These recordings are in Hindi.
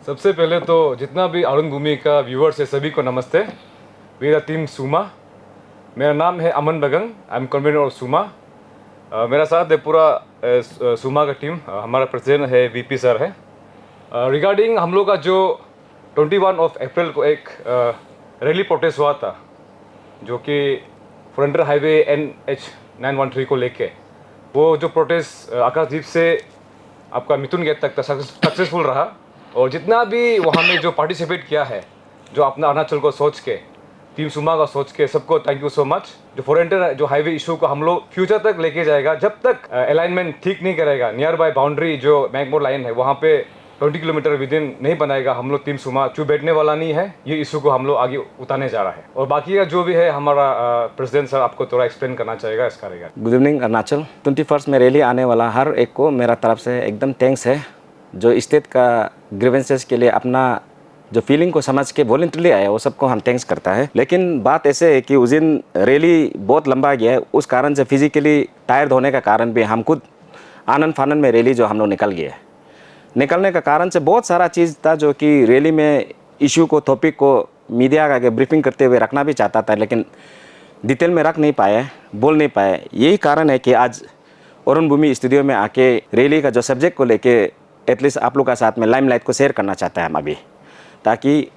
सबसे पहले तो जितना भी अरुण भूमि का व्यूअर्स है सभी को नमस्ते। मेरा टीम सुमा, मेरा नाम है अमन बगंग, आई एम कन्वीनर ऑफ सुमा। मेरा साथ है पूरा सुमा का टीम। हमारा प्रेसिडेंट है वीपी सर है। रिगार्डिंग हम लोग का जो 21 ऑफ अप्रैल को एक रैली प्रोटेस्ट हुआ था, जो कि फ्रंटियर हाईवे NH 913 को लेके, वो जो प्रोटेस्ट आकाशदीप से आपका मिथुन गेट तक सक्सेसफुल रहा। और जितना भी वहाँ में जो पार्टिसिपेट किया है, जो अपना अरुणाचल को सोच के, टीम सुमा का सोच के, सबको थैंक यू सो मच। जो फ्रंटियर जो हाईवे इशू को हम लोग फ्यूचर तक लेके जाएगा, जब तक अलाइनमेंट ठीक नहीं करेगा, नियर बाय बाउंड्री जो मैकमोर लाइन है वहाँ पे 20 किलोमीटर विद इन नहीं बनाएगा, हम लोग टीम सुमा चुप बैठने वाला नहीं है। ये इशू को हम लोग आगे उतारने जा रहा है। और बाकी का जो भी है हमारा प्रेसिडेंट सर आपको थोड़ा एक्सप्लेन करना चाहेगा इसका रिगार्ड। Good evening Arunachal. 21 में रैली आने वाला हर एक को मेरा तरफ से एकदम थैंक्स है, जो स्टेट का ग्रीवेंसेस के लिए अपना जो फीलिंग को समझ के वॉलंटरली आया, वो सबको हम थैंक्स करता है। लेकिन बात ऐसे है कि उस दिन रैली बहुत लंबा गया है, उस कारण से फिजिकली टायर्ड होने का कारण भी हम खुद आनंद फानन में रैली जो हम लोग निकल गए। निकलने का कारण से बहुत सारा चीज़ था जो कि रैली में इशू को, टॉपिक को मीडिया का आगे ब्रीफिंग करते हुए रखना भी चाहता था, लेकिन डिटेल में रख नहीं पाए, बोल नहीं पाए। यही कारण है कि आज अरुण भूमि स्टूडियो में आके रैली का जो सब्जेक्ट को लेके एटलीस्ट आप लोग का साथ में लाइमलाइट को शेयर करना चाहते हैं हम अभी, ताकि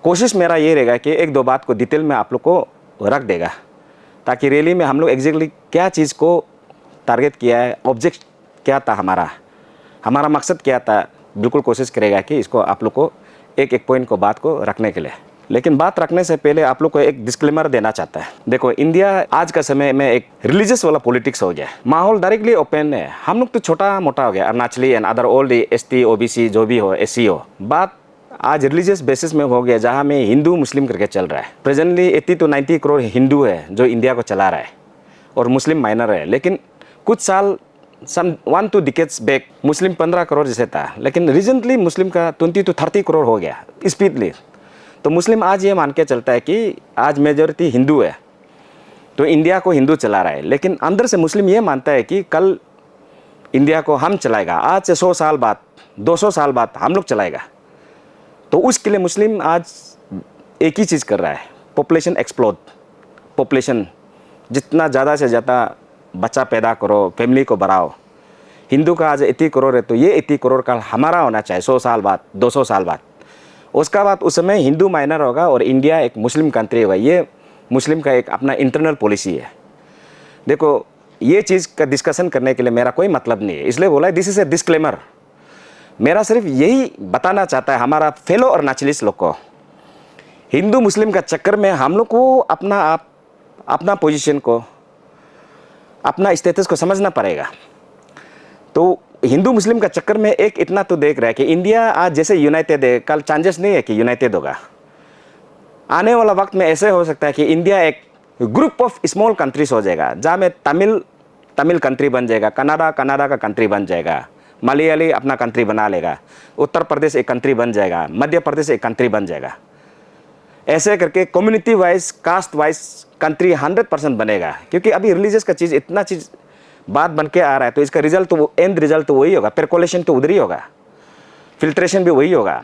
कोशिश मेरा ये रहेगा कि एक दो बात को डिटेल में आप लोग को रख देगा, ताकि रैली में हम लोग एग्जैक्टली क्या चीज़ को टारगेट किया है, ऑब्जेक्ट क्या था, हमारा मकसद क्या था, बिल्कुल कोशिश करेगा कि इसको आप लोग को एक एक पॉइंट को बात को रखने के लिए। लेकिन बात रखने से पहले आप लोग को एक डिस्क्लेमर देना चाहता है। देखो, इंडिया आज का समय में एक रिलीजियस वाला पॉलिटिक्स हो गया, माहौल डायरेक्टली ओपन है। हम लोग तो छोटा मोटा हो गया, Arunachali and other all ST OBC जो भी हो, SC हो, बात आज रिलीजियस बेसिस में हो गया, जहाँ में हिंदू मुस्लिम करके चल रहा है। प्रेजेंटली 80 to 90 करोड़ हिंदू है जो इंडिया को चला रहा है, और मुस्लिम माइनर है। लेकिन कुछ साल 1-2 डिकेड्स बैक मुस्लिम 15 करोड़ जैसे था, लेकिन रिसेंटली मुस्लिम का 20 to 30 करोड़ हो गया स्पीडली। तो मुस्लिम आज ये मान के चलता है कि आज मेजॉरिटी हिंदू है, तो इंडिया को हिंदू चला रहा है। लेकिन अंदर से मुस्लिम ये मानता है कि कल इंडिया को हम चलाएगा, आज से 100 साल बाद, 200 साल बाद हम लोग चलाएगा। तो उसके लिए मुस्लिम आज एक ही चीज़ कर रहा है, पॉपुलेशन एक्सप्लोड। पॉपुलेशन जितना ज़्यादा से ज़्यादा बच्चा पैदा करो, फैमिली को बढ़ाओ। हिंदू का आज 80 करोड़ है, तो ये 80 करोड़ का हमारा होना चाहिए 100 साल बाद, 200 साल बाद। उसका बाद उस समय हिंदू माइनर होगा और इंडिया एक मुस्लिम कंट्री होगा। ये मुस्लिम का एक अपना इंटरनल पॉलिसी है। देखो, ये चीज़ का डिस्कशन करने के लिए मेरा कोई मतलब नहीं है, इसलिए बोला है दिस इज़ ए डिस्क्लेमर। मेरा सिर्फ यही बताना चाहता है हमारा फेलो अरुणाचलीस लोग को, हिंदू मुस्लिम का चक्कर में हम लोग को अपना पोजीशन को, अपना स्टेटस को समझना पड़ेगा। तो हिंदू मुस्लिम का चक्कर में एक इतना तो देख रहा है कि इंडिया आज जैसे यूनाइटेड है, कल चांसेस नहीं है कि यूनाइटेड होगा। आने वाला वक्त में ऐसे हो सकता है कि इंडिया एक ग्रुप ऑफ स्मॉल कंट्रीज हो जाएगा, जहाँ में तमिल कंट्री बन जाएगा, कनाडा का कंट्री बन जाएगा, मलयाली अपना कंट्री बना लेगा, उत्तर प्रदेश एक कंट्री बन जाएगा, मध्य प्रदेश एक कंट्री बन जाएगा। ऐसे करके community wise, caste wise country 100% बनेगा। क्योंकि अभी रिलीजियस का चीज़ इतना चीज़ बात बन के आ रहा है, तो इसका रिजल्ट तो एंड रिजल्ट तो वही होगा, परकोलेशन तो उधर ही होगा, फिल्ट्रेशन भी वही होगा।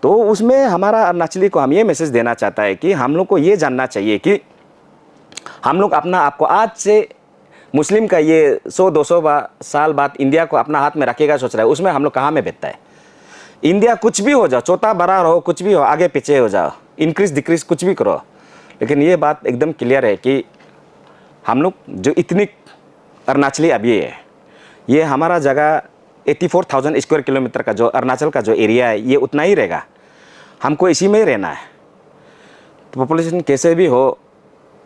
तो उसमें हमारा अरुणाचली को हम ये मैसेज देना चाहता है कि हम लोग को ये जानना चाहिए कि हम लोग अपना आपको आज से मुस्लिम का ये 100-200 साल बाद इंडिया को अपना हाथ में रखेगा सोच रहा है, उसमें हम लोग कहाँ में बैठता है। इंडिया कुछ भी हो जाओ, छोटा बड़ा रहो, कुछ भी हो, आगे पीछे हो जाओ, इंक्रीज डिक्रीज कुछ भी करो, लेकिन ये बात एकदम क्लियर है कि हम लोग जो इतनी अरुणाचली अभी है, ये हमारा जगह 84,000 स्क्वायर किलोमीटर का जो अरुणाचल का जो एरिया है, ये उतना ही रहेगा। हमको इसी में ही रहना है। तो पॉपुलेशन कैसे भी हो,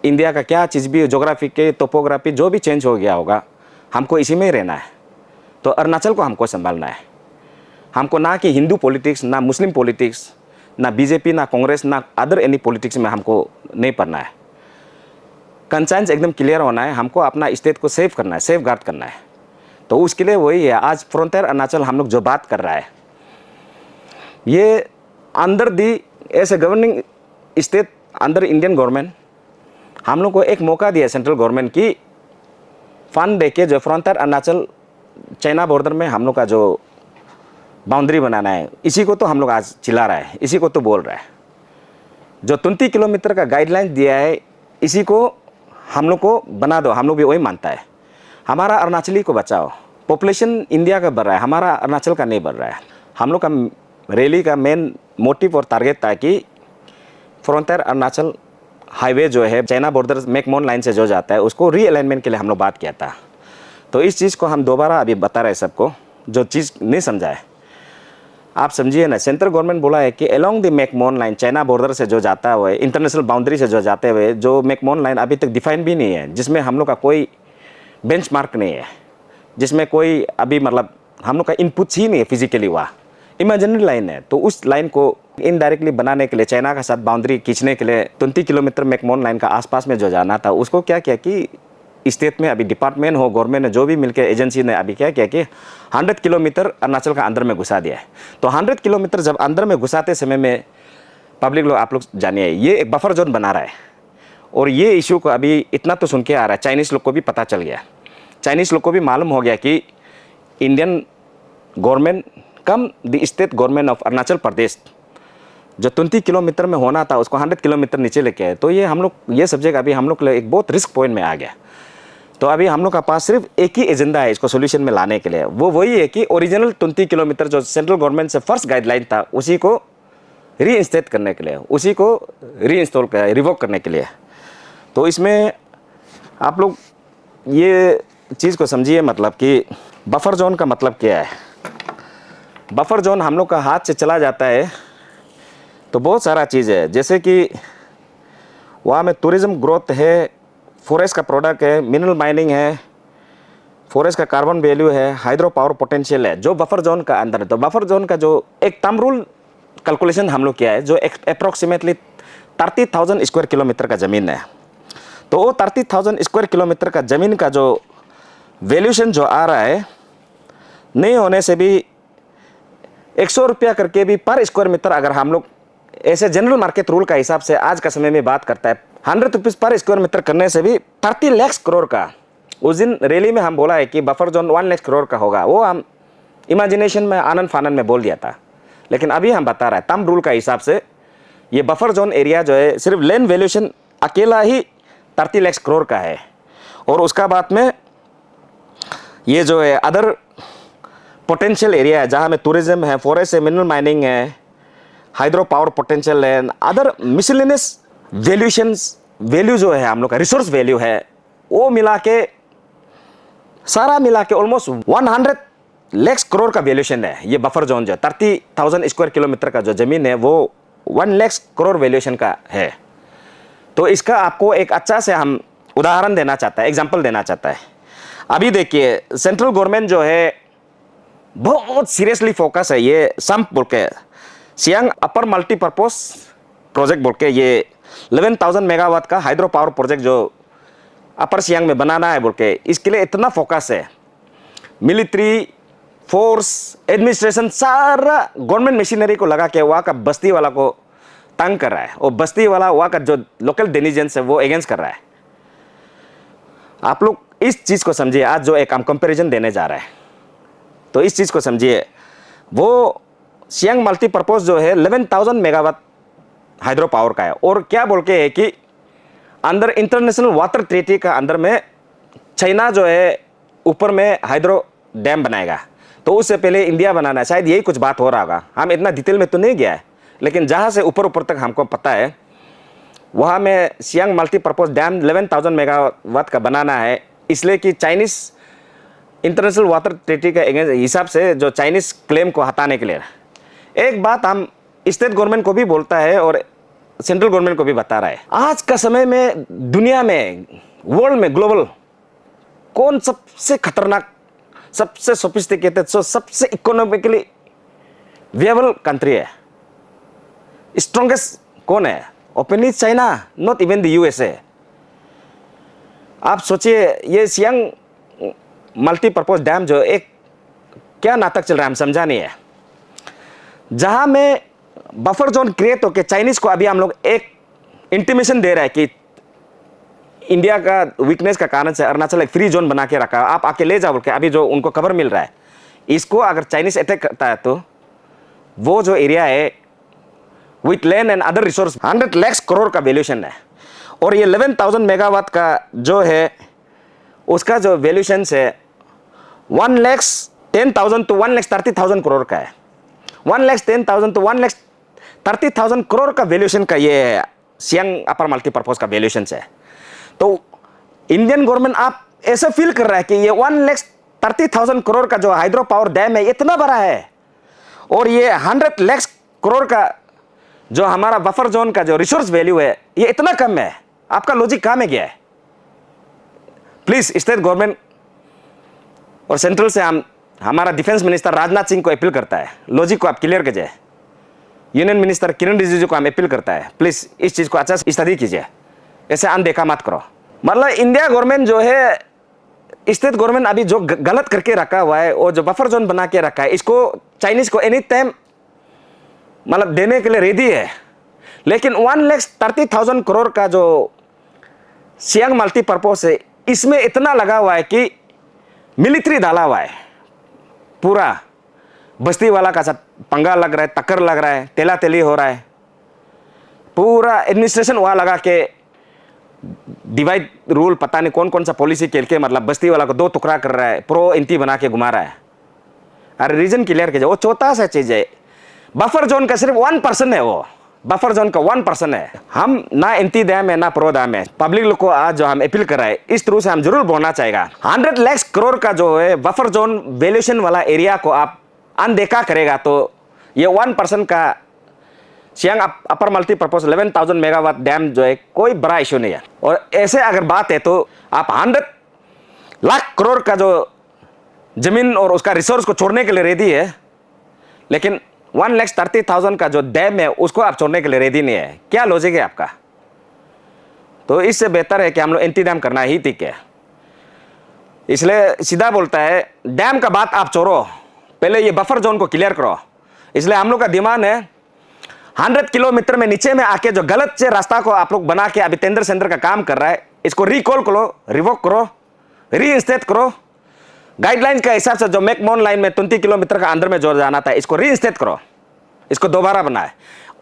इंडिया का क्या चीज़ भी हो, जोग्राफी के टोपोग्राफी जो भी चेंज हो गया होगा, हमको इसी में ही रहना है। तो अरुणाचल को हमको संभालना है। हमको ना कि हिंदू पॉलिटिक्स, ना मुस्लिम पॉलिटिक्स, ना बीजेपी, ना कांग्रेस, ना अदर एनी पॉलिटिक्स में हमको नहीं पढ़ना है। कंसाइंस एकदम क्लियर होना है, हमको अपना स्टेट को सेव करना है, सेफ गार्ड करना है। तो उसके लिए वही है, आज फ्रंटियर अरुणाचल हम लोग जो बात कर रहा है, ये under the age a governing state under Indian government हम लोग को एक मौका दिया सेंट्रल गवर्नमेंट की फंड दे के, जो फ्रंटियर अरुणाचल चाइना बॉर्डर में हम लोग का जो बाउंड्री बनाना है, इसी को तो हम लोग आज चिल्ला रहा है, इसी को तो बोल रहा है। जो 20 किलोमीटर का गाइडलाइन दिया है, इसी को हम लोग को बना दो, हम लोग भी वही मानता है। हमारा अरुणाचली को बचाओ। पॉपुलेशन इंडिया का बढ़ रहा है, हमारा अरुणाचल का नहीं बढ़ रहा है। हम लोग का रैली का मेन मोटिव और टारगेट था कि फ्रंटियर अरुणाचल हाईवे जो है चाइना बॉर्डर मैकमोन लाइन से जो जाता है, उसको रीअलाइनमेंट के लिए हम लोग बात किया था। तो इस चीज़ को हम दोबारा अभी बता रहे हैं सबको, जो चीज़ नहीं समझा है आप समझिए ना। सेंट्रल गवर्नमेंट बोला है कि along the McMahon line, China border से जो जाता हुआ है, इंटरनेशनल बाउंड्री से जो जाते हुए जो मैकमोन लाइन अभी तक डिफाइन भी नहीं है, जिसमें हम लोग का कोई बेंचमार्क नहीं है, जिसमें कोई अभी मतलब हम लोग का इनपुट्स ही नहीं है फिजिकली, वहाँ इमेजिनरी लाइन है। तो उस लाइन को इनडायरेक्टली बनाने के लिए, चाइना के साथ बाउंड्री खींचने के लिए 20 किलोमीटर मैकमोन लाइन का आसपास में जो जाना था, उसको क्या किया कि स्टेट में अभी डिपार्टमेंट हो, गवर्नमेंट ने जो भी मिलकर एजेंसी ने अभी क्या किया कि 100 किलोमीटर अरुणाचल का अंदर में घुसा दिया है। तो 100 किलोमीटर जब अंदर में घुसाते समय में पब्लिक लोग, आप लोग जानिए, ये एक बफर जोन बना रहा है। और ये इशू को अभी इतना तो सुन के आ रहा है, चाइनीज़ लोग को भी पता चल गया, चाइनीज़ लोग को भी मालूम हो गया कि Indian government come the state government of Arunachal Pradesh जो 20 किलोमीटर में होना था उसको 100 किलोमीटर नीचे लेके आए। तो ये हम लोग, ये सब्जेक्ट अभी हम लोग के लिए एक बहुत रिस्क पॉइंट में आ गया। तो अभी हम लोग का पास सिर्फ एक ही एजेंडा है इसको सोल्यूशन में लाने के लिए, वो वही है कि ओरिजिनल 20 किलोमीटर जो सेंट्रल गवर्नमेंट से फर्स्ट गाइडलाइन था, उसी को रीइंस्टेट करने के लिए, उसी को रीइंस्टॉल कर रिवोक करने के लिए। तो इसमें आप लोग ये चीज़ को समझिए, मतलब कि बफर जोन का मतलब क्या है। बफर जोन हम लोग का हाथ से चला जाता है तो बहुत सारा चीज़ है, जैसे कि वहाँ में टूरिज़्म ग्रोथ है, फॉरेस्ट का प्रोडक्ट है, मिनरल माइनिंग है, फॉरेस्ट का कार्बन वैल्यू है, हाइड्रो पावर पोटेंशियल है, जो बफर जोन का अंदर है। तो बफर जोन का जो एक थंब रूल कैलकुलेशन हम लोग किया है, जो अप्रोक्सीमेटली 30,000 स्क्वायर किलोमीटर का ज़मीन है। तो वो 30,000 स्क्वायर किलोमीटर का ज़मीन का जो वैल्यूशन जो आ रहा है, नहीं होने से भी 100 रुपया करके भी पर स्क्वायर मीटर, अगर हम लोग ऐसे जनरल मार्केट रूल का हिसाब से आज का समय में बात करता है, 100 रुपीज़ पर स्क्वायर मीटर करने से भी 30 लाख करोड़ का, उस दिन रैली में हम बोला है कि बफर जोन 1 लाख करोड़ का होगा, वो हम इमेजिनेशन में आनंद फानंद में बोल दिया था। लेकिन अभी हम बता रहे हैं थंब रूल का हिसाब से ये बफर जोन एरिया जो है सिर्फ लैंड वैल्यूशन अकेला ही 30 लाख करोड़ का है। और उसका बाद में ये जो है अदर पोटेंशियल एरिया है, जहाँ में टूरिज्म है, फॉरेस्ट है, मिनरल माइनिंग है, हाइड्रो पावर पोटेंशियल है, अदर मिसलेनियस वैल्यूशंस वैल्यू जो है हम लोग का रिसोर्स वैल्यू है, वो मिला के सारा मिला के ऑलमोस्ट 100 लाख करोड़ का वैल्यूशन है। ये बफर जोन जो 30,000 स्क्वायर किलोमीटर का जो ज़मीन है वो 1 लाख करोड़ वैल्यूशन का है। तो इसका आपको एक अच्छा से हम उदाहरण देना चाहता है, एग्जाम्पल देना चाहता है। अभी देखिए सेंट्रल गवर्नमेंट जो है बहुत सीरियसली फोकस है, ये संप बोल के सियांग अपर मल्टीपर्पज प्रोजेक्ट बोल के, ये 11,000 मेगावाट का हाइड्रो पावर प्रोजेक्ट जो अपर सियांग में बनाना है बोल के, इसके लिए इतना फोकस है। मिलिट्री फोर्स, एडमिनिस्ट्रेशन, सारा गवर्नमेंट मशीनरी को लगा के वहाँ का बस्ती वाला को तंग कर रहा है, और बस्ती वाला वहाँ का जो लोकल डेनिजेंस है वो अगेंस्ट कर रहा है। आप लोग इस चीज़ को समझिए, आज जो एक हम कंपेरिजन देने जा रहे हैं, तो इस चीज़ को समझिए। वो सियांग मल्टीपर्पज जो है 11,000 मेगावाट हाइड्रो पावर का है, और क्या बोल के है कि अंदर इंटरनेशनल वाटर ट्रीटी का अंदर में चाइना जो है ऊपर में हाइड्रो डैम बनाएगा, तो उससे पहले इंडिया बनाना है, शायद यही कुछ बात हो रहा होगा। हम इतना डिटेल में तो नहीं गया है, लेकिन जहाँ से ऊपर ऊपर तक हमको पता है, वहाँ में सियांग मल्टीपर्पज डैम 11,000 मेगावाट का बनाना है, इसलिए कि चाइनीज़ इंटरनेशनल वाटर ट्रीटी के हिसाब से जो चाइनीज़ क्लेम को हटाने के लिए। एक बात हम स्टेट गवर्नमेंट को भी बोलता है और सेंट्रल गवर्नमेंट को भी बता रहा है, आज का समय में दुनिया में, वर्ल्ड में, ग्लोबल कौन सबसे खतरनाक, सबसे सोफिस्टिकेटेड, सबसे इकोनॉमिकली विएबल कंट्री है, स्ट्रॉन्गेस्ट कौन है? Openly China, not even the USA. आप सोचिए ये सियांग मल्टीपर्पज डैम जो एक क्या नाटक चल रहा है हम समझा नहीं है, जहां में बफर जोन क्रिएट होकर चाइनीज को अभी हम लोग एक इंटीमेशन दे रहा है कि इंडिया का वीकनेस का कारण से अरुणाचल एक फ्री जोन बना के रखा, आप आके ले जाओ बोल के। अभी जो उनको खबर मिल रहा है, इसको अगर चाइनीज अटैक करता है तो वो जो एरिया है with land and other resource 100 lakh crore का वैल्यूएशन है। और ये 11,000 मेगावाट का जो है उसका जो वैल्यूएशन है 1,10,000 to 1,30,000 करोड़ का है। 1,10,000 to 1,30,000 करोड़ का वैल्यूएशन का ये सियांग अपर मल्टीपर्पज का वैल्यूएशन है। तो इंडियन गवर्नमेंट आप ऐसा फील कर रहा है कि ये 1,30,000 करोड़ का जो हाइड्रो पावर डैम है इतना बड़ा है, और ये 100 लाख करोड़ का जो हमारा बफर जोन का जो रिसोर्स वैल्यू है ये इतना कम है। आपका लॉजिक कहाँ में गया है? प्लीज स्टेट गवर्नमेंट और सेंट्रल से हमारा डिफेंस मिनिस्टर राजनाथ सिंह को अपील करता है, लॉजिक को आप क्लियर कीजिए। यूनियन मिनिस्टर किरण रिजिजू को हम अपील करता है, प्लीज इस चीज को अच्छा से स्टडी कीजिए, ऐसे अनदेखा मत करो। मतलब इंडिया गवर्नमेंट जो है, स्टेट गवर्नमेंट अभी जो गलत करके रखा हुआ है और जो बफर जोन बना के रखा है, इसको चाइनीज को एनी टाइम मतलब देने के लिए रेडी है। लेकिन 1,30,000 करोड़ का जो सियांग मल्टीपर्पज है इसमें इतना लगा हुआ है कि मिलिट्री डाला हुआ है, पूरा बस्ती वाला का साथ पंगा लग रहा है, टक्कर लग रहा है, तेला तेली हो रहा है, पूरा एडमिनिस्ट्रेशन वहाँ लगा के डिवाइड रूल पता नहीं कौन कौन सा पॉलिसी खेल के मतलब बस्ती वाला को दो टुकड़ा कर रहा है, प्रो एंटी बना के घुमा रहा है। अरे रीजन क्लियर कीजिए, वो छोटा सा चीज है, बफर जोन का सिर्फ 1% है, वो बफर जोन का 1% है। हम ना एंटी डैम है ना प्रो डैम है। पब्लिक लोग को आज जो हम अपील कर रहे हैं इस तरह से हम जरूर बोलना चाहेगा, 100 लाख करोड़ का जो है बफर जोन वैल्यूएशन वाला एरिया को आप अनदेखा करेगा तो ये 1% का सियांग अपर मल्टीपर्पज 11,000 मेगावाट डैम जो है कोई बड़ा इशू नहीं है। और ऐसे अगर बात है तो आप 100 लाख करोड़ का जो जमीन और उसका रिसोर्स को छोड़ने के लिए रेडी है, लेकिन 1,30,000 का जो डैम है उसको आप छोड़ने के लिए रेडी नहीं है। क्या लॉजिक है आपका? तो इससे बेहतर है कि हम लोग एंटी डैम करना ही ठीक है। इसलिए सीधा बोलता है, डैम का बात आप छोड़ो, पहले ये बफर जोन को क्लियर करो। इसलिए हम लोग का डिमांड है 100 किलोमीटर में नीचे में आके जो गलत से रास्ता को आप लोग बना के अभी टेंडर सेंटर का काम कर रहा है, इसको रिकॉल करो, रिवोक करो, रीइंस्टेट करो। गाइडलाइन के हिसाब से जो मैकमोहन लाइन में 20 किलोमीटर का अंदर में जो जाना था इसको रीइंस्टेट करो, इसको दोबारा बनाए।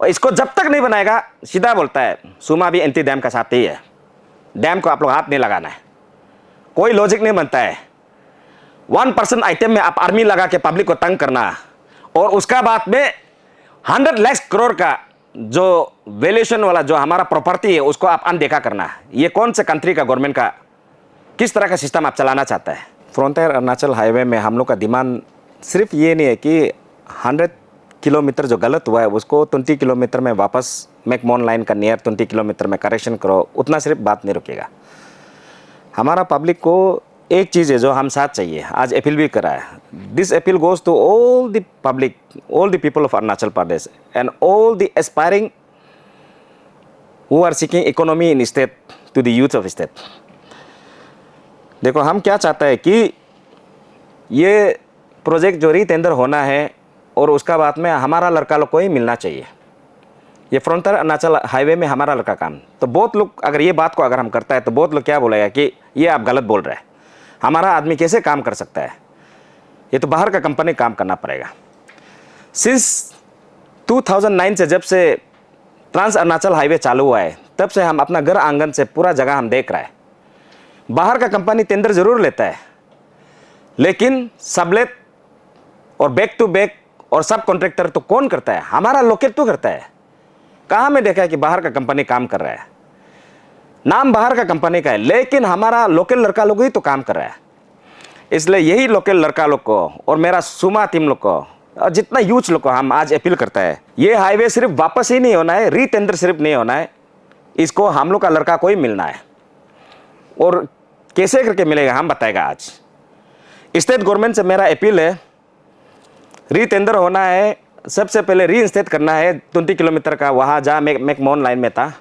और इसको जब तक नहीं बनाएगा, सीधा बोलता है सुमा भी एंटी डैम का साथ ही है, डैम को आप लोग हाथ नहीं लगाना है। कोई लॉजिक नहीं बनता है 1% आइटम में आप आर्मी लगा के पब्लिक को तंग करना, और उसका बाद में 100 लाख करोड़ का जो वैल्यूएशन वाला जो हमारा प्रॉपर्टी है उसको आप अनदेखा करना। ये कौन से कंट्री का गवर्नमेंट का किस तरह का सिस्टम आप चलाना चाहता है? फ्रंटियर अरुणाचल हाईवे में हम लोग का डिमांड सिर्फ ये नहीं है कि 100 किलोमीटर जो गलत हुआ है उसको 20 किलोमीटर में वापस मैकमोहन लाइन का नियर 20 किलोमीटर में करेक्शन करो, उतना सिर्फ बात नहीं रुकेगा। हमारा पब्लिक को एक चीज़ है जो हम साथ चाहिए, आज अपील भी करा है। This appeal goes to all the public, all the people of Arunachal Pradesh and all the aspiring who are seeking economy in state to the youth of state. देखो, हम क्या चाहते हैं कि ये प्रोजेक्ट जो रीटेंडर होना है और उसका बाद में हमारा लड़का लोग को ही मिलना चाहिए। ये फ्रंटियर अरुणाचल हाईवे में हमारा लड़का काम, तो बहुत लोग अगर ये बात को अगर हम करता है तो बहुत लोग क्या बोलेगा कि ये आप गलत बोल रहे हैं, हमारा आदमी कैसे काम कर सकता है, ये तो बाहर का कंपनी काम करना पड़ेगा। सिंस 2009 से जब से ट्रांस अरुणाचल हाईवे चालू हुआ है तब से हम अपना घर आंगन से पूरा जगह हम देख रहे हैं। बाहर का कंपनी टेंडर जरूर लेता है, लेकिन सबलेट और बैक टू बैक और सब कॉन्ट्रैक्टर तो कौन करता है? हमारा लोकल तो करता है। कहाँ में देखा है कि बाहर का कंपनी काम कर रहा है? नाम बाहर का कंपनी का है, लेकिन हमारा लोकल लड़का लोग ही तो काम कर रहा है। इसलिए यही लोकल लड़का लोग को और मेरा सुमा टीम लोग को और जितना यूथ लोग को हम आज अपील करता है, ये हाईवे सिर्फ वापस ही नहीं होना है, रीटेंडर सिर्फ नहीं होना है, इसको हम लोग का लड़का को ही मिलना है। और कैसे करके मिलेगा हम बताएगा। आज स्टेट गवर्नमेंट से मेरा अपील है, रीटेंडर होना है, सबसे पहले रीइंस्टेट करना है 20 किलोमीटर का, वहाँ जहाँ मैकमोहन लाइन में था।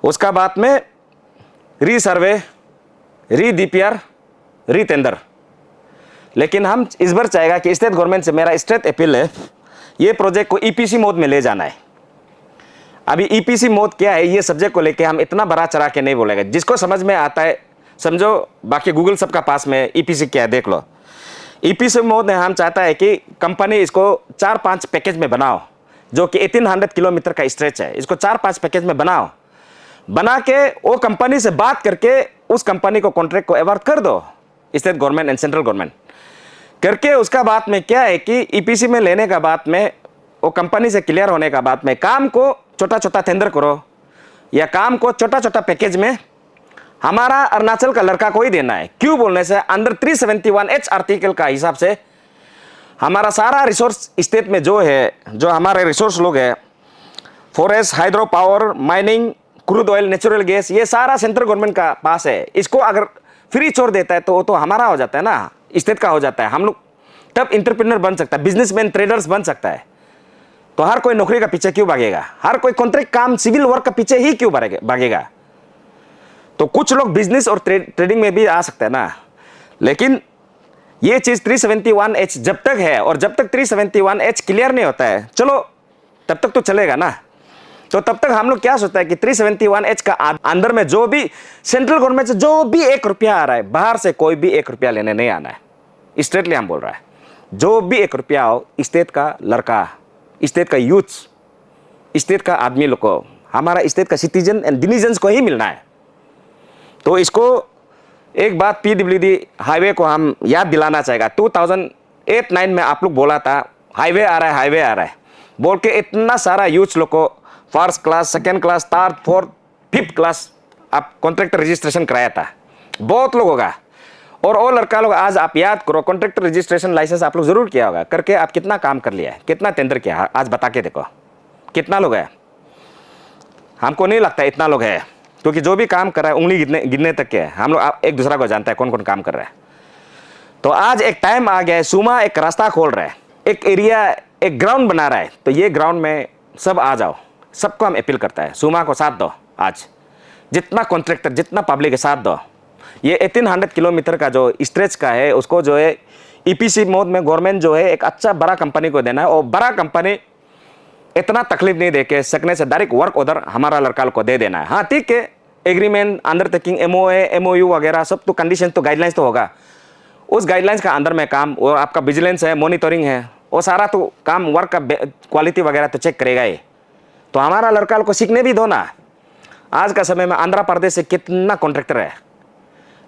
उसका बाद में री सर्वे, री डीपीआर, री टेंडर। लेकिन हम इस बार चाहेगा कि स्टेट गवर्नमेंट से मेरा स्ट्रेट अपील है, ये प्रोजेक्ट को ईपीसी मोड में ले जाना है। अभी ईपीसी मोड क्या है, ये सब्जेक्ट को लेके हम इतना बड़ा चढ़ा के नहीं बोलेगा। जिसको समझ में आता है समझो, बाकी गूगल सबका पास में ईपीसी क्या है देख लो। ईपीसी मोड में हम चाहता है कि कंपनी इसको 4-5 पैकेज में बनाओ, जो कि 1800 किलोमीटर का स्ट्रेच है, इसको 4-5 पैकेज में बनाओ, बना के वो कंपनी से बात करके उस कंपनी को कॉन्ट्रैक्ट को अवार्ड कर दो, state government and central government करके। उसका बाद में क्या है कि ईपीसी में लेने का बाद में वो कंपनी से क्लियर होने का बाद में काम को छोटा छोटा टेंडर करो, या काम को छोटा छोटा पैकेज में हमारा अरुणाचल का लड़का को ही देना है। क्यों बोलने से अंडर 371H आर्टिकल का हिसाब से हमारा सारा रिसोर्स स्टेट में जो है, जो हमारे रिसोर्स लोग हैं, forest, hydro power, mining, crude oil, natural gas, ये सारा सेंट्रल गवर्नमेंट का पास है। इसको अगर फ्री छोड़ देता है तो वो तो हमारा हो जाता है ना, स्टेट का हो जाता है। हम लोग तब इंटरप्रेन्योर बन सकता है, बिजनेसमैन, ट्रेडर्स बन सकता है। तो हर कोई नौकरी का पीछे क्यों भागेगा, हर कोई कॉन्ट्रैक्ट काम, सिविल वर्क का पीछे ही क्यों भागेगा। तो कुछ लोग बिजनेस और ट्रेडिंग में भी आ सकते हैं ना। लेकिन ये चीज़ 371H जब तक है, और जब तक 371H क्लियर नहीं होता है, चलो तब तक तो चलेगा ना। तो तब तक हम लोग क्या सोचता है कि 371H का अंदर में जो भी सेंट्रल गवर्नमेंट से जो भी 1 रुपया आ रहा है, बाहर से कोई भी 1 रुपया लेने नहीं आना है। स्ट्रेटली हम बोल रहा है, जो भी 1 रुपया हो, स्टेट का लड़का, स्टेट का यूथ, स्टेट का आदमी लोग को, हमारा स्टेट का सिटीजन एंड डिनीजन्स को ही मिलना है। तो इसको एक बात PWD हाईवे को हम याद दिलाना चाहेगा। 2008-9 में आप लोग बोला था हाईवे आ रहा है, हाईवे आ रहा है बोल के, इतना सारा यूथ लोग को first class, second class, third, fourth, fifth class आप कॉन्ट्रैक्टर रजिस्ट्रेशन कराया था, बहुत लोग होगा। और वो लड़का लोग आज आप याद करो, कॉन्ट्रैक्टर रजिस्ट्रेशन लाइसेंस आप लोग जरूर किया होगा, करके आप कितना काम कर लिया है, कितना टेंडर किया, आज बता के देखो कितना लोग है। हमको नहीं लगता इतना लोग है, क्योंकि जो भी काम कर रहा है उंगली गिनने तक के है। हम लोग एक दूसरा को जानता है कौन कौन काम कर रहा है। तो आज एक टाइम आ गया है, सुमा एक रास्ता खोल रहा है, एक एरिया, एक ग्राउंड बना रहा है। तो ये ग्राउंड में सब आ जाओ, सबको हम अपील करता है, सुमा को साथ दो। आज जितना कॉन्ट्रैक्टर, जितना पब्लिक है, साथ दो। ये 1800 किलोमीटर का जो स्ट्रेच का है, उसको जो है ईपीसी मोड में गवर्नमेंट जो है एक अच्छा बड़ा कंपनी को देना है, और बड़ा कंपनी इतना तकलीफ नहीं दे के सकने से डायरेक्ट वर्क ऑर्डर हमारा लड़का को दे देना है। हाँ ठीक है, एग्रीमेंट, अंडरटेकिंग, MOA, MOU वगैरह सब तो कंडीशन तो गाइडलाइंस तो होगा, उस गाइडलाइंस का अंदर में काम, और आपका विजिलेंस है, मॉनिटरिंग है, वो सारा तो काम, वर्क का क्वालिटी वगैरह तो चेक करेगा ही। तो हमारा लड़का को सीखने भी दो ना। आज का समय में आंध्र प्रदेश से कितना कॉन्ट्रैक्टर है,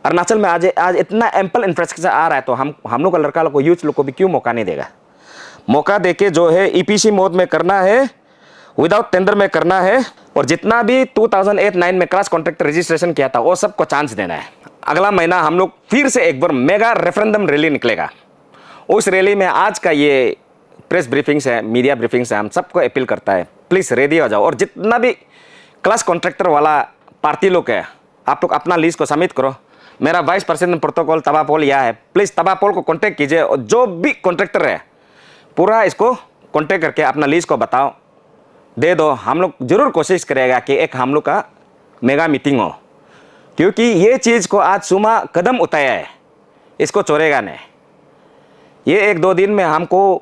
अरुणाचल में आज इतना एम्पल इंफ्रास्ट्रक्चर आ रहा है, तो हम लोग का लड़का को, यूथ लोग को भी क्यों मौका नहीं देगा। मौका देके जो है ईपीसी मोड में करना है, विदाउट टेंडर में करना है, और जितना भी 2008-9 में क्रॉस कॉन्ट्रैक्टर रजिस्ट्रेशन किया था वो सबको चांस देना है। अगला महीना हम लोग फिर से एक बार मेगा रेफरेंडम रैली निकलेगा। उस रैली में आज का ये प्रेस ब्रीफिंग्स है, मीडिया ब्रीफिंग्स है, हम सबको अपील करता है प्लीज़ रेडी हो जाओ। और जितना भी क्लास कॉन्ट्रैक्टर वाला पार्टी लोग है, आप लोग अपना लिस्ट को सबमिट करो। मेरा वाइस प्रेसिडेंट प्रोटोकॉल तबापोल यह है, प्लीज़ तबापोल को कॉन्टैक्ट कीजिए, और जो भी कॉन्ट्रैक्टर है पूरा इसको कॉन्टैक्ट करके अपना लिस्ट को बताओ, दे दो। हम लोग जरूर कोशिश करेगा कि एक हम लोग का मेगा मीटिंग हो, क्योंकि ये चीज़ को आज सुमा कदम उठाया है, इसको छोड़ेगा नहीं। ये 1-2 दिन में हमको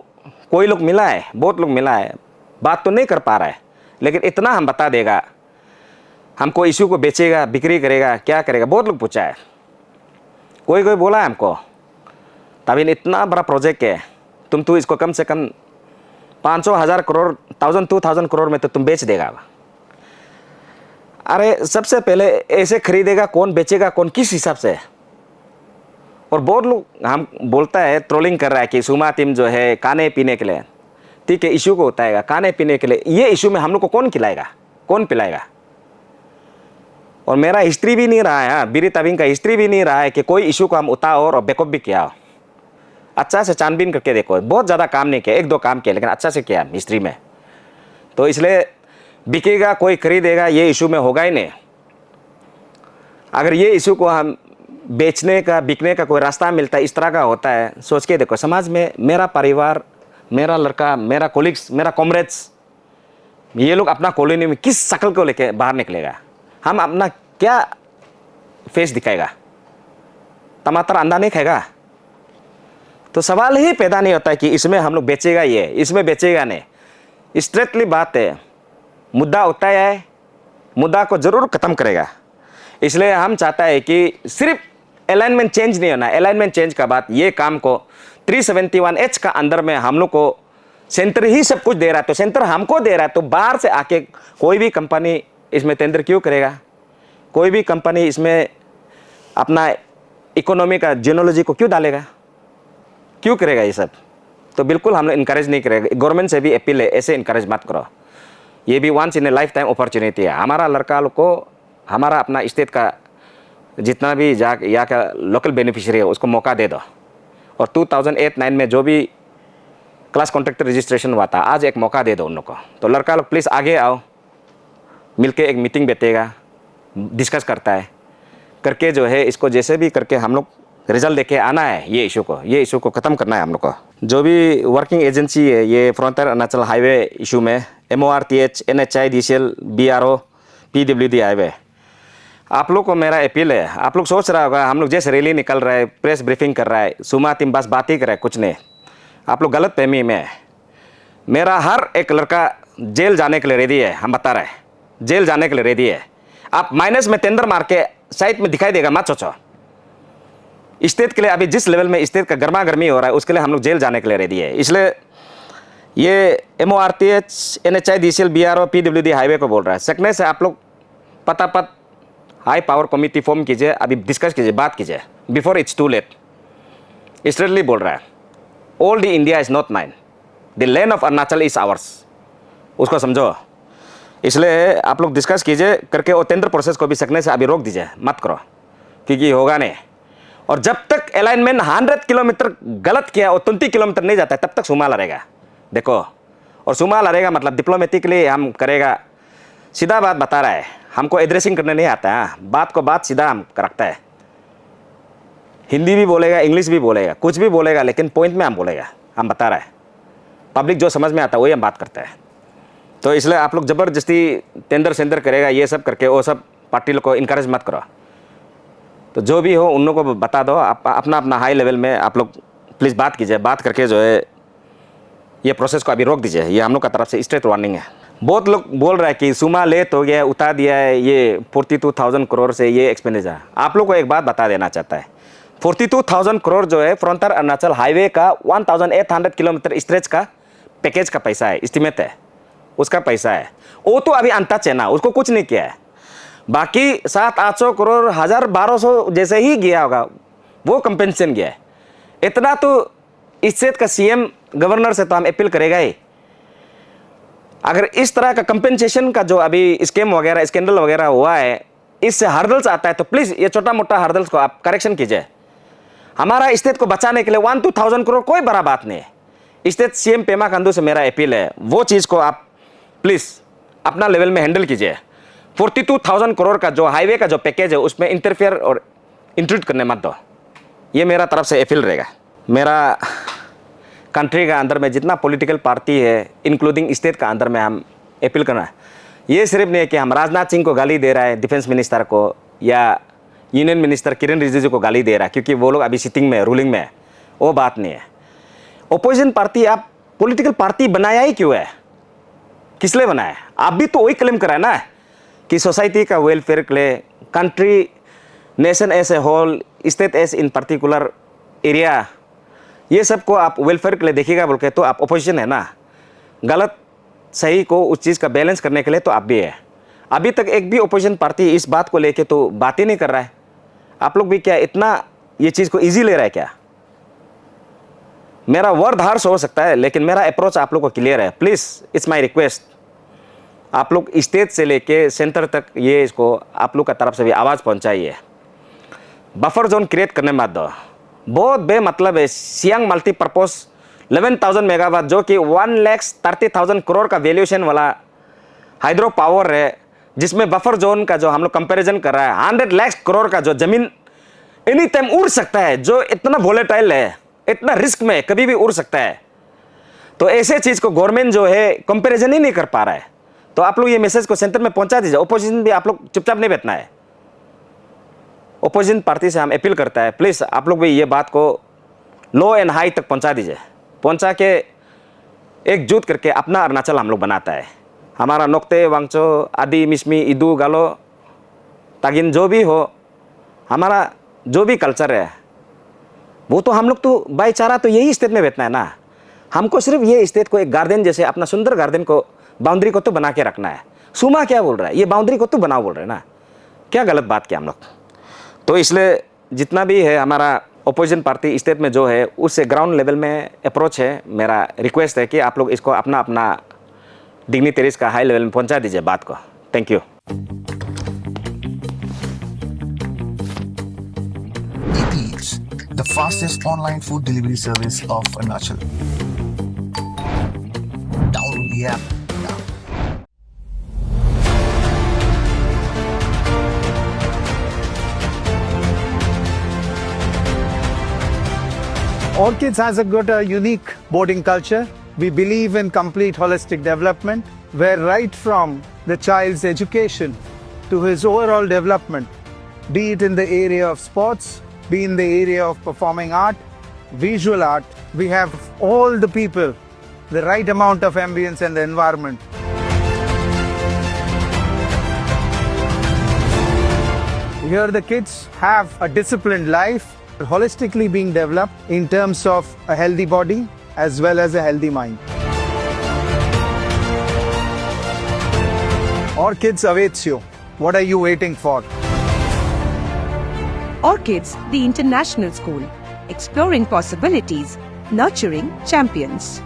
कोई लोग मिला है, बहुत लोग मिला है, बात तो नहीं कर पा रहा है, लेकिन इतना हम बता देगा, हमको इशू को बेचेगा, बिक्री करेगा, क्या करेगा, बहुत लोग पूछा है। कोई बोला है हमको, तभी इतना बड़ा प्रोजेक्ट है, तुम तो इसको कम से कम 500,000 करोड़, 1000-2000 करोड़ में तो तुम बेच देगा। अरे सबसे पहले ऐसे खरीदेगा कौन, बेचेगा कौन, किस हिसाब से। और बहुत लोग हम बोलता है, ट्रोलिंग कर रहा है कि सुमा टीम जो है खाने पीने के लिए, ठीक है, इशू को उठाएगा खाने पीने के लिए। ये इशू में हम लोग को कौन खिलाएगा, कौन पिलाएगा। और मेरा हिस्ट्री भी नहीं रहा है, बीरी तबिंग का हिस्ट्री भी नहीं रहा है कि कोई इशू को हम उठाओ और बैकअप भी किया हो। अच्छा से छानबीन करके देखो, बहुत ज़्यादा काम नहीं किया, 1-2 काम किया, लेकिन अच्छा से किया हिस्ट्री में। तो इसलिए बिकेगा, कोई खरीदेगा, ये इशू में होगा ही नहीं। अगर ये इशू को हम बेचने का, बिकने का कोई रास्ता मिलता है, इस तरह का होता है, सोच के देखो समाज में मेरा परिवार, मेरा लड़का, मेरा कोलिग्स, मेरा कॉमरेड्स, ये लोग अपना कॉलोनी में किस शक्ल को लेके बाहर निकलेगा। हम अपना क्या फेस दिखाएगा, टमाटर अंडा नहीं खाएगा। तो सवाल ही पैदा नहीं होता है कि इसमें हम लोग बेचेगा, ये इसमें बेचेगा नहीं। स्ट्रेटली बात है, मुद्दा उठाया है, मुद्दा को जरूर ख़त्म करेगा। इसलिए हम चाहता है कि सिर्फ अलाइनमेंट चेंज नहीं होना, अलाइनमेंट चेंज का बात, ये काम को 371H का अंदर में हम लोग को सेंटर ही सब कुछ दे रहा है, तो सेंटर हमको दे रहा है, तो बाहर से आके कोई भी कंपनी इसमें टेंडर क्यों करेगा? कोई भी कंपनी इसमें अपना इकोनॉमी का जियोलॉजी को क्यों डालेगा? क्यों करेगा ये सब? तो बिल्कुल हम लोग इनकरेज नहीं करेगा। गवर्नमेंट से भी अपील है, ऐसे इनकरेज मत करो। ये भी once in a life time opportunity है। हमारा लड़का लोग को हमारा अपना स्टेट का जितना भी यहाँ का लोकल बेनिफिशियरी है उसको मौका दे दो। और 2008-9 में जो भी क्लास कॉन्ट्रैक्टर रजिस्ट्रेशन हुआ था, आज एक मौका दे दो उन लोग को। तो लड़का लोग प्लीज़ आगे आओ, मिलके एक मीटिंग बैठेगा, डिस्कस करता है, करके जो है इसको जैसे भी करके हम लोग रिजल्ट देके आना है। ये इशू को ख़त्म करना है हम लोग को। जो भी वर्किंग एजेंसी है ये फ्रंटियर अरुणाचल हाईवे इशू में MORTH, NHI, DCL, BRO, PWD highway, आप लोग को मेरा अपील है। आप लोग सोच रहा होगा हम लोग जैसे रैली निकल रहा है, प्रेस ब्रीफिंग कर रहा है, सुमा तीन बस बात ही कर रहा है, कुछ नहीं। आप लोग गलत फहमी में। मेरा हर एक लड़का जेल जाने के लिए रेडी है, हम बता रहे हैं, जेल जाने के लिए रेडी है। आप माइनस में टेंडर मार के साइड में दिखाई देगा, मत सोचो। स्टेट के लिए अभी जिस लेवल में स्टेट का गर्मा गर्मी हो रहा है उसके लिए हम लोग जेल जाने के लिए रेडी है। इसलिए ये MORTH, NHI, DCL, BRO, PWD highway को बोल रहा है। सकने से आप लोग पतापत हाई पावर कमिटी फॉर्म कीजिए, अभी डिस्कस कीजिए, बात कीजिए, before it's too late. Straightly बोल रहा है, all the India is not mine, the land of Arunachal is ours. उसको समझो। इसलिए आप लोग डिस्कस कीजिए करके और टेंडर प्रोसेस को भी सकने से अभी रोक दीजिए, मत करो, क्योंकि होगा नहीं। और जब तक अलाइनमेंट 100 किलोमीटर गलत किया और 20 किलोमीटर नहीं जाता है तब तक सुमाल रहेगा। देखो, और सुमाल रहेगा मतलब डिप्लोमेटिकली हम करेगा। सीधा बात बता रहा है, हमको एड्रेसिंग करने नहीं आता है। बात को बात सीधा हम रखता है। हिंदी भी बोलेगा, इंग्लिश भी बोलेगा, कुछ भी बोलेगा, लेकिन पॉइंट में हम बोलेगा। हम बता रहा है, पब्लिक जो समझ में आता है वही हम बात करते हैं। तो इसलिए आप लोग ज़बरदस्ती टेंडर सेंडर करेगा ये सब करके वो सब पार्टी लोग को इनकरेज मत करो। तो जो भी हो उन लोगों को बता दो, आप अपना अपना हाई लेवल में आप लोग प्लीज़ बात कीजिए, बात करके जो है ये प्रोसेस को अभी रोक दीजिए। ये हम लोग का तरफ से स्ट्रेट वार्निंग है। बहुत लोग बोल रहा है कि सुमा लेट हो गया, उतार दिया है ये 42,000 करोड़ से ये एक्सपेंडिचर। आप लोग को एक बात बता देना चाहता है, 42,000 करोड़ जो है फ्रंटियर अरुणाचल हाईवे का 1,800 किलोमीटर स्ट्रेच का पैकेज का पैसा है, एस्टिमेट है, उसका पैसा है। वो तो अभी अनटच है ना, उसको कुछ नहीं किया है। बाकी 700-800 करोड़ 1,000-1,200 जैसे ही गया होगा वो कंपेंसेशन गया है। इतना तो स्टेट का CM गवर्नर से तो हम अपील करेगा ही। अगर इस तरह का कंपेंसेशन का जो अभी स्कैम वगैरह स्कैंडल वगैरह हुआ है, इससे हर्डल्स आता है, तो प्लीज़ ये छोटा मोटा हर्डल्स को आप करेक्शन कीजिए। हमारा स्टेट को बचाने के लिए 1-2,000 करोड़ कोई बड़ा बात नहीं है। स्टेट CM पेमा खांडू से मेरा अपील है, वो चीज़ को आप प्लीज़ अपना लेवल में हैंडल कीजिए। 42,000 करोड़ का जो हाईवे का जो पैकेज है उसमें इंटरफेयर और इंट्रूड करने मत दो। ये मेरा तरफ से अपील रहेगा। मेरा कंट्री का अंदर में जितना पॉलिटिकल पार्टी है इंक्लूडिंग स्टेट का अंदर में हम अपील करना है। ये सिर्फ नहीं है कि हम राजनाथ सिंह को गाली दे रहा है, डिफेंस मिनिस्टर को, या यूनियन मिनिस्टर किरण रिजिजू को गाली दे रहा है क्योंकि वो लोग अभी सिटिंग में रूलिंग में है, वो बात नहीं है। ओपोजिशन पार्टी आप पॉलिटिकल पार्टी बनाया ही क्यों है? किस लिए बनाया? आप भी तो वही क्लेम करा है ना कि सोसाइटी का वेलफेयर के लिए, country, nation as a whole, state as in particular area, ये सब को आप वेलफेयर के लिए देखिएगा बोल के तो आप ओपोजिशन है ना। गलत सही को उस चीज़ का बैलेंस करने के लिए तो आप भी है। अभी तक एक भी ओपोजिशन पार्टी इस बात को लेके तो बात ही नहीं कर रहा है। आप लोग भी क्या इतना ये चीज़ को ईजी ले रहा है क्या? मेरा वर्ड हार्श हो सकता है लेकिन मेरा अप्रोच आप लोग को क्लियर है। प्लीज़ इट्स माई रिक्वेस्ट, आप लोग स्टेट से लेके सेंटर तक ये इसको आप लोग का तरफ से भी आवाज़ पहुंचाइए। बफर जोन क्रिएट करने मत दो, बहुत बेमतलब है। सियांग मल्टीपर्पज़ 11,000 मेगावाट जो कि 1,30,000 करोड़ का वैल्यूएशन वाला हाइड्रो पावर है, जिसमें बफर जोन का जो हम लोग कंपैरिजन कर रहा है 100 लाख करोड़ का जो जमीन एनी टाइम उड़ सकता है, जो इतना वोलेटाइल है, इतना रिस्क में कभी भी उड़ सकता है। तो ऐसे चीज़ को गवर्नमेंट जो है कंपैरिजन ही नहीं कर पा रहा है। तो आप लोग ये मैसेज को सेंटर में पहुंचा दीजिए। ओपोजिशन भी आप लोग चुपचाप नहीं बैठना है। ओपोजिशन पार्टी से हम अपील करता है, प्लीज़ आप लोग भी ये बात को लो एंड हाई तक पहुंचा दीजिए। पहुंचा के एकजुट करके अपना अरुणाचल हम लोग बनाता है। हमारा नोक्ते, वांगचो, आदि, मिसमी, इदू, गालो, तागिन जो भी हो, हमारा जो भी कल्चर है वो तो हम लोग तो भाईचारा तो यही स्टेट में बैठना है ना। हमको सिर्फ ये स्टेट को एक गार्डन जैसे अपना सुंदर गार्डन को बाउंड्री को तो बना के रखना है। सुमा क्या बोल रहा है, ये बाउंड्री को तो बनाओ बोल रहे हैं ना, क्या गलत बात किया हम लोग। तो इसलिए जितना भी है हमारा अपोजिशन पार्टी स्टेट में जो है उससे ग्राउंड लेवल में अप्रोच है, मेरा रिक्वेस्ट है कि आप लोग इसको अपना अपना डिग्निटरीज का हाई लेवल में पहुंचा दीजिए बात को। Thank you. Eats, the fastest online food delivery service of Arunachal. Download the app now. Orchids has a good, unique boarding culture. We believe in complete holistic development, where right from the child's education to his overall development, be it in the area of sports, be in the area of performing art, visual art, we have all the people, the right amount of ambience and the environment. Here the kids have a disciplined life, holistically being developed in terms of a healthy body as well as a healthy mind. Orchids awaits you. What are you waiting for? Orchids, the International School, exploring possibilities, nurturing champions.